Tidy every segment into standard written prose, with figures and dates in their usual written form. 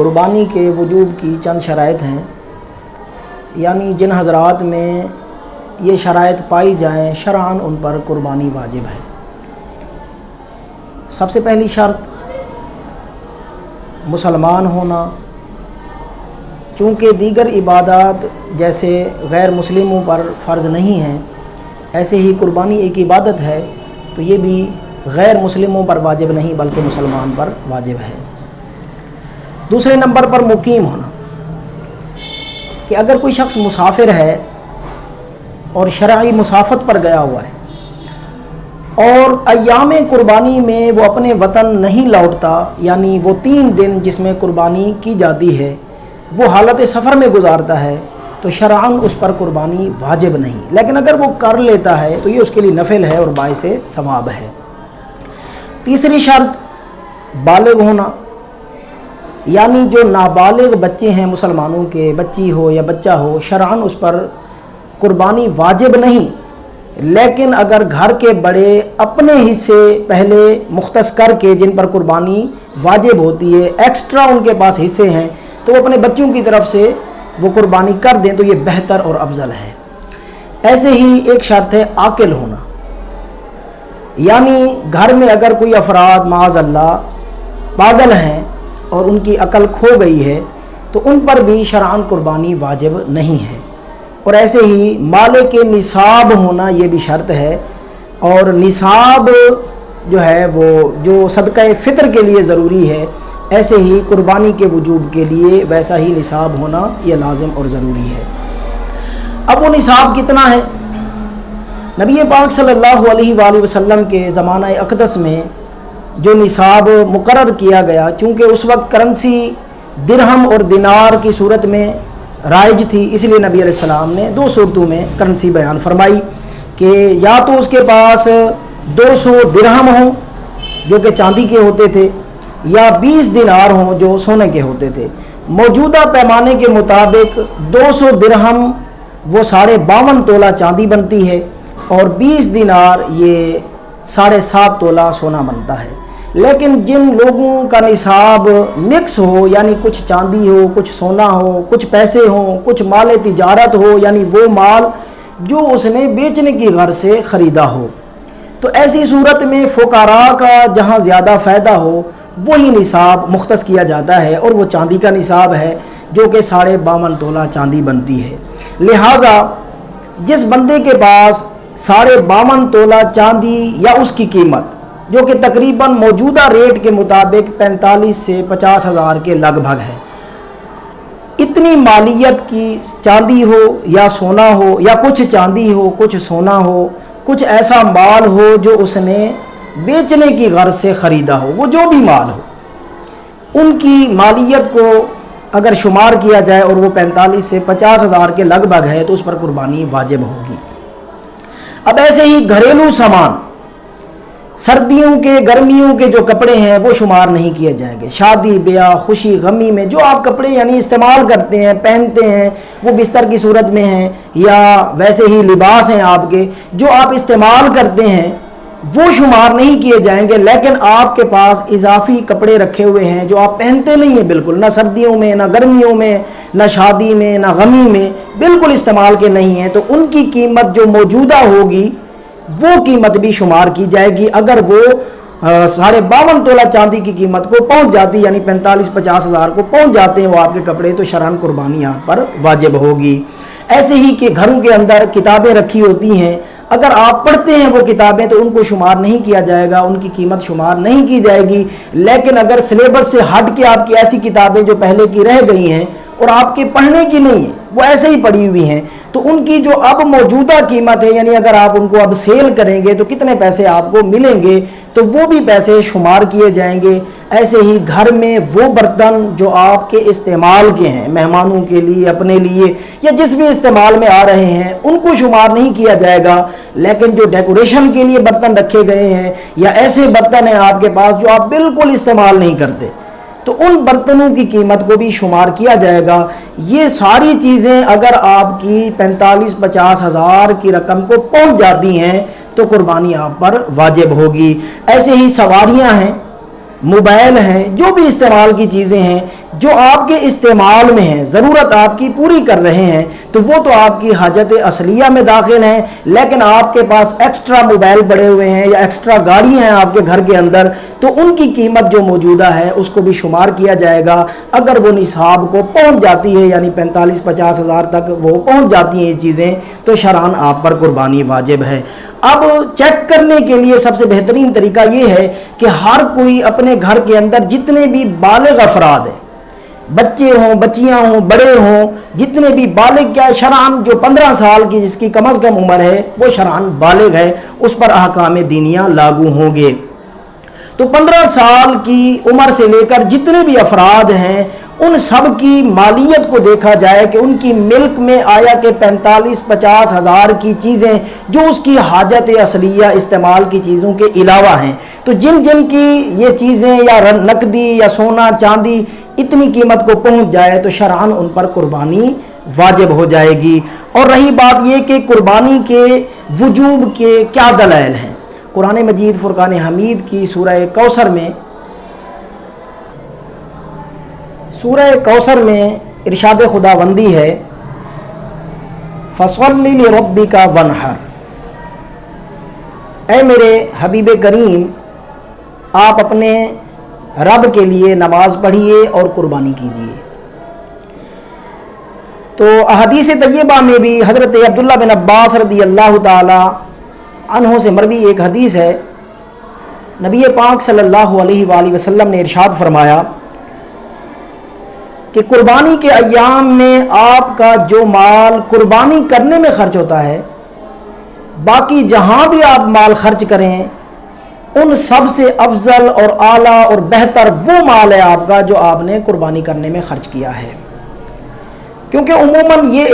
قربانی کے وجوب کی چند شرائط ہیں، یعنی جن حضرات میں یہ شرائط پائی جائیں شرعاً ان پر قربانی واجب ہے۔ سب سے پہلی شرط مسلمان ہونا، چونکہ دیگر عبادات جیسے غیر مسلموں پر فرض نہیں ہیں، ایسے ہی قربانی ایک عبادت ہے تو یہ بھی غیر مسلموں پر واجب نہیں بلکہ مسلمان پر واجب ہے۔ دوسرے نمبر پر مقیم ہونا، کہ اگر کوئی شخص مسافر ہے اور شرعی مسافت پر گیا ہوا ہے اور ایام قربانی میں وہ اپنے وطن نہیں لوٹتا، یعنی وہ 3 دن جس میں قربانی کی جاتی ہے وہ حالت سفر میں گزارتا ہے، تو شرعاً اس پر قربانی واجب نہیں، لیکن اگر وہ کر لیتا ہے تو یہ اس کے لیے نفل ہے اور باعث ثواب ہے۔ تیسری شرط بالغ ہونا، یعنی جو نابالغ بچے ہیں مسلمانوں کے، بچی ہو یا بچہ ہو، شرعاً اس پر قربانی واجب نہیں، لیکن اگر گھر کے بڑے اپنے حصے پہلے مختص کر کے جن پر قربانی واجب ہوتی ہے ایکسٹرا ان کے پاس حصے ہیں تو وہ اپنے بچوں کی طرف سے وہ قربانی کر دیں تو یہ بہتر اور افضل ہے۔ ایسے ہی ایک شرط ہے عاقل ہونا، یعنی گھر میں اگر کوئی افراد معاذ اللہ پاگل ہیں اور ان کی عقل کھو گئی ہے تو ان پر بھی شرعاً قربانی واجب نہیں ہے۔ اور ایسے ہی مالک نصاب ہونا یہ بھی شرط ہے، اور نصاب جو ہے وہ جو صدقہ فطر کے لیے ضروری ہے، ایسے ہی قربانی کے وجوب کے لیے ویسا ہی نصاب ہونا یہ لازم اور ضروری ہے۔ اب وہ نصاب کتنا ہے؟ نبی پاک صلی اللہ علیہ وآلہ وسلم کے زمانہ اقدس میں جو نصاب مقرر کیا گیا، چونکہ اس وقت کرنسی درہم اور دینار کی صورت میں رائج تھی، اس لیے نبی علیہ السلام نے 2 صورتوں میں کرنسی بیان فرمائی کہ یا تو اس کے پاس 200 درہم ہوں جو کہ چاندی کے ہوتے تھے، یا 20 دینار ہوں جو سونے کے ہوتے تھے۔ موجودہ پیمانے کے مطابق 200 درہم وہ 52.5 تولہ چاندی بنتی ہے اور 20 دینار یہ 7.5 تولہ سونا بنتا ہے۔ لیکن جن لوگوں کا نصاب مکس ہو، یعنی کچھ چاندی ہو، کچھ سونا ہو، کچھ پیسے ہوں، کچھ مال تجارت ہو، یعنی وہ مال جو اس نے بیچنے کی غرض سے خریدا ہو، تو ایسی صورت میں فقراء کا جہاں زیادہ فائدہ ہو وہی نصاب مختص کیا جاتا ہے، اور وہ چاندی کا نصاب ہے جو کہ 52.5 تولہ چاندی بنتی ہے۔ لہٰذا جس بندے کے پاس 52.5 تولہ چاندی یا اس کی قیمت جو کہ تقریباً موجودہ ریٹ کے مطابق 45 سے 50 ہزار کے لگ بھگ ہے، اتنی مالیت کی چاندی ہو یا سونا ہو، یا کچھ چاندی ہو کچھ سونا ہو، کچھ ایسا مال ہو جو اس نے بیچنے کی غرض سے خریدا ہو، وہ جو بھی مال ہو، ان کی مالیت کو اگر شمار کیا جائے اور وہ 45 سے 50 ہزار کے لگ بھگ ہے تو اس پر قربانی واجب ہوگی۔ اب ایسے ہی گھریلو سامان، سردیوں کے گرمیوں کے جو کپڑے ہیں وہ شمار نہیں کیے جائیں گے۔ شادی بیاہ خوشی غمی میں جو آپ کپڑے یعنی استعمال کرتے ہیں پہنتے ہیں، وہ بستر کی صورت میں ہیں یا ویسے ہی لباس ہیں آپ کے جو آپ استعمال کرتے ہیں، وہ شمار نہیں کیے جائیں گے، لیکن آپ کے پاس اضافی کپڑے رکھے ہوئے ہیں جو آپ پہنتے نہیں ہیں بالکل، نہ سردیوں میں نہ گرمیوں میں نہ شادی میں نہ غمی میں، بالکل استعمال کے نہیں ہیں، تو ان کی قیمت جو موجودہ ہوگی وہ قیمت بھی شمار کی جائے گی۔ اگر وہ 52.5 تولہ چاندی کی قیمت کو پہنچ جاتی، یعنی 45-50 ہزار کو پہنچ جاتے ہیں وہ آپ کے کپڑے، تو شرعاً قربانی یہاں پر واجب ہوگی۔ ایسے ہی کہ گھروں کے اندر کتابیں رکھی ہوتی ہیں، اگر آپ پڑھتے ہیں وہ کتابیں تو ان کو شمار نہیں کیا جائے گا، ان کی قیمت شمار نہیں کی جائے گی، لیکن اگر سلیبس سے ہٹ کے آپ کی ایسی کتابیں جو پہلے کی رہ گئی ہیں اور آپ کے پڑھنے کی نہیں ہیں، وہ ایسے ہی پڑھی ہوئی ہیں، تو ان کی جو اب موجودہ قیمت ہے، یعنی اگر آپ ان کو اب سیل کریں گے تو کتنے پیسے آپ کو ملیں گے، تو وہ بھی پیسے شمار کیے جائیں گے۔ ایسے ہی گھر میں وہ برتن جو آپ کے استعمال کے ہیں، مہمانوں کے لیے، اپنے لیے، یا جس بھی استعمال میں آ رہے ہیں، ان کو شمار نہیں کیا جائے گا، لیکن جو ڈیکوریشن کے لیے برتن رکھے گئے ہیں یا ایسے برتن ہیں آپ کے پاس جو آپ بالکل استعمال نہیں کرتے، تو ان برتنوں کی قیمت کو بھی شمار کیا جائے گا۔ یہ ساری چیزیں اگر آپ کی 45-50 ہزار کی رقم کو پہنچ جاتی ہیں تو قربانی آپ پر واجب ہوگی۔ ایسے ہی سواریاں ہیں، موبائل ہیں، جو بھی استعمال کی چیزیں ہیں، جو آپ کے استعمال میں ہیں، ضرورت آپ کی پوری کر رہے ہیں، تو وہ تو آپ کی حاجت اصلیہ میں داخل ہیں، لیکن آپ کے پاس ایکسٹرا موبائل پڑے ہوئے ہیں یا ایکسٹرا گاڑیاں ہیں آپ کے گھر کے اندر، تو ان کی قیمت جو موجودہ ہے اس کو بھی شمار کیا جائے گا۔ اگر وہ نصاب کو پہنچ جاتی ہے، یعنی 45-50 ہزار تک وہ پہنچ جاتی ہیں یہ چیزیں، تو شرعاً آپ پر قربانی واجب ہے۔ اب چیک کرنے کے لیے سب سے بہترین طریقہ یہ ہے کہ ہر کوئی اپنے گھر کے اندر جتنے بھی بالغ افراد ہیں، بچے ہوں، بچیاں ہوں، بڑے ہوں، جتنے بھی بالغ، کیا شرعاً جو 15 سال کی جس کی کم از کم عمر ہے وہ شرعاً بالغ ہے، اس پر احکام دینیہ لاگو ہوں گے۔ تو 15 سال کی عمر سے لے کر جتنے بھی افراد ہیں ان سب کی مالیت کو دیکھا جائے کہ ان کی ملک میں آیا کہ 45-50 ہزار کی چیزیں جو اس کی حاجت اصلیہ استعمال کی چیزوں کے علاوہ ہیں، تو جن جن کی یہ چیزیں یا نقدی یا سونا چاندی اتنی قیمت کو پہنچ جائے تو شرعاً ان پر قربانی واجب ہو جائے گی۔ اور رہی بات یہ کہ قربانی کے وجوب کے کیا دلائل ہیں، قرآن مجید فرقان حمید کی سورہ کوثر میں ارشاد خداوندی ہے، فَصَلِّ لِرَبِّكَ وَانْحَرْ، اے میرے حبیب کریم آپ اپنے رب کے لیے نماز پڑھیے اور قربانی کیجیے۔ تو احادیث طیبہ میں بھی حضرت عبداللہ بن عباس رضی اللہ تعالی عنہ سے مروی ایک حدیث ہے، نبی پاک صلی اللہ علیہ وآلہ وسلم نے ارشاد فرمایا کہ قربانی کے ایام میں آپ کا جو مال قربانی کرنے میں خرچ ہوتا ہے، باقی جہاں بھی آپ مال خرچ کریں ان سب سے افضل اور اعلیٰ اور بہتر وہ مال ہے آپ کا جو آپ نے قربانی کرنے میں خرچ کیا ہے۔ کیونکہ عموماً یہ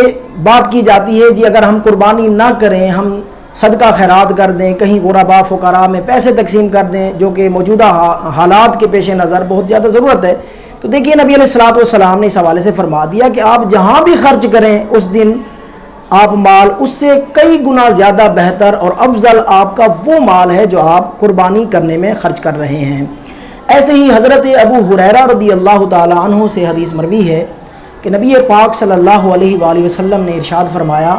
بات کی جاتی ہے جی اگر ہم قربانی نہ کریں، ہم صدقہ خیرات کر دیں، کہیں غرباء فقراء میں پیسے تقسیم کر دیں، جو کہ موجودہ حالات کے پیش نظر بہت زیادہ ضرورت ہے، تو دیکھیے نبی علیہ الصلوۃ والسلام نے اس حوالے سے فرما دیا کہ آپ جہاں بھی خرچ کریں اس دن آپ مال اس سے کئی گنا زیادہ بہتر اور افضل آپ کا وہ مال ہے جو آپ قربانی کرنے میں خرچ کر رہے ہیں۔ ایسے ہی حضرت ابو ہریرہ رضی اللہ تعالی عنہ سے حدیث مروی ہے کہ نبی پاک صلی اللہ علیہ وآلہ وسلم نے ارشاد فرمایا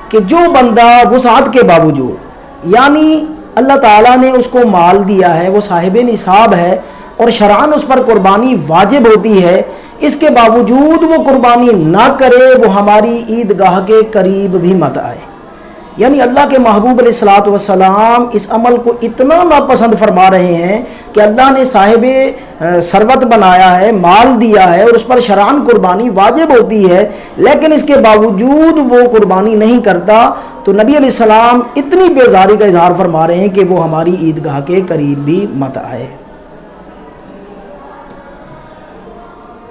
کہ جو بندہ وسعت کے باوجود، یعنی اللہ تعالیٰ نے اس کو مال دیا ہے، وہ صاحب نصاب ہے اور شرعاً اس پر قربانی واجب ہوتی ہے، اس کے باوجود وہ قربانی نہ کرے، وہ ہماری عیدگاہ کے قریب بھی مت آئے۔ یعنی اللہ کے محبوب علیہ الصلوۃ والسلام اس عمل کو اتنا ناپسند فرما رہے ہیں کہ اللہ نے صاحب ثروت بنایا ہے، مال دیا ہے اور اس پر شرعاً قربانی واجب ہوتی ہے، لیکن اس کے باوجود وہ قربانی نہیں کرتا، تو نبی علیہ السلام اتنی بیزاری کا اظہار فرما رہے ہیں کہ وہ ہماری عیدگاہ کے قریب بھی مت آئے۔